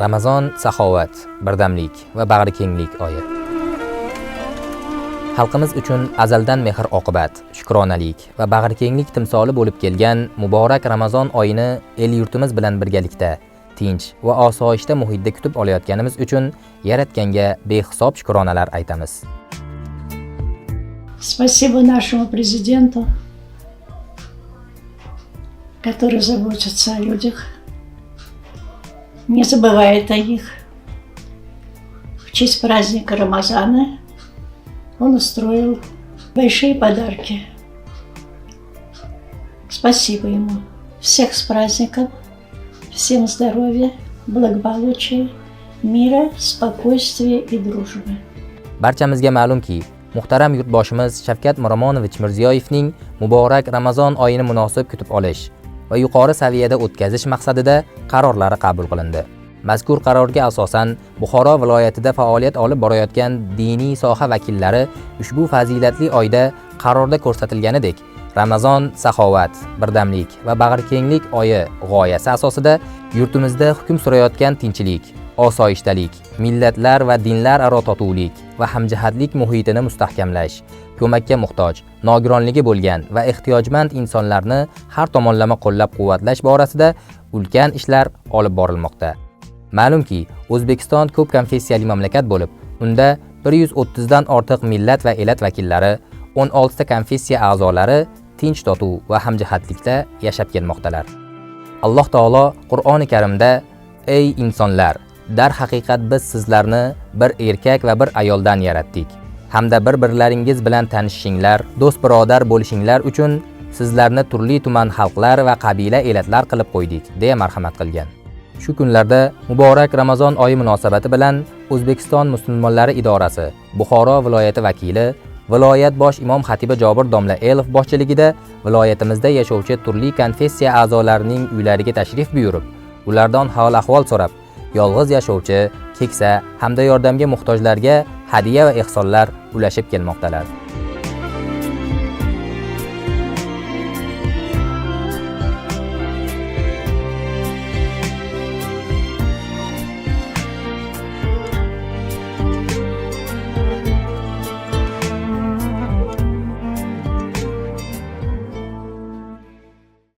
Ramazon saxovat, birdamlik va bag'rikenglik oyi. Xalqimiz uchun azaldan mehr-oqibat, shukronalik va bag'rikenglik timsoli bo'lib kelgan muborak Ramazon oyini el yurtimiz bilan birgalikda tinch va osoyishta muhitda kutib olayotganimiz uchun Yaratganga behisob shukronalar aytamiz. Спасибо нашему президенту, который заботится о людях, не забывает о них. В честь праздника Рамазана он устроил большие подарки. Спасибо ему. Всех с праздником, всем здоровья, благополучия, mira, spokойствия и дружбы. Barchamizga ma'lumki, muhtaram yurtboshimiz Shavkat Miromonovich Mirziyoyevning muborak Ramazon oyini munosib kutib olish va yuqori saviyada o'tkazish maqsadida qarorlari qabul qilindi. Mazkur qarorga asosan Buxoro viloyatida faoliyat olib borayotgan diniy soha vakillari ushbu fazilatli oyda qarorda ko'rsatilganidek Ramazon saxovat, birdamlik va bag'rikenglik oyi g'oyasi asosida yurtimizda hukm surayotgan tinchlik, osoyishtalik, millatlar va dinlar aro totuvlik va hamjihatlik muhitini mustahkamlash, ko'makka muhtoj, nogironligi bo'lgan va ehtiyojmand insonlarni har tomonlama qo'llab-quvvatlash borasida ulkan ishlar olib borilmoqda. Ma'lumki, O'zbekiston ko'p konfessiyali mamlakat bo'lib, unda 130 dan ortiq millat va elat vakillari, 16 ta konfessiya a'zolari tinch totuv va hamjihatlikda yashab kelmoqdalar. Alloh taolo Qur'oni Karimda: "Ey insonlar, dar haqiqat biz sizlarni bir erkak va bir ayoldan yaratdik. Hamda bir-birlaringiz bilan tanishishinglar, do'st birodar bo'lishinglar uchun sizlarni turli-tuman xalqlar va qabila elatlar qilib qo'ydik", deya marhamat qilgan. Shu kunlarda muborak Ramazon oyi munosabati bilan O'zbekiston musulmonlari idorasi Buxoro viloyati vakili, viloyat bosh imom xatibi Jobir domla Elov boshchiligida viloyatimizda yashovchi turli konfessiya a'zolarining uylariga tashrif buyurib, ulardan hol-ahvol so'rab, yolg'iz yashovchi, keksa hamda yordamga muhtojlarga hadiya va ehsonlar ulashib kelmoqdalar.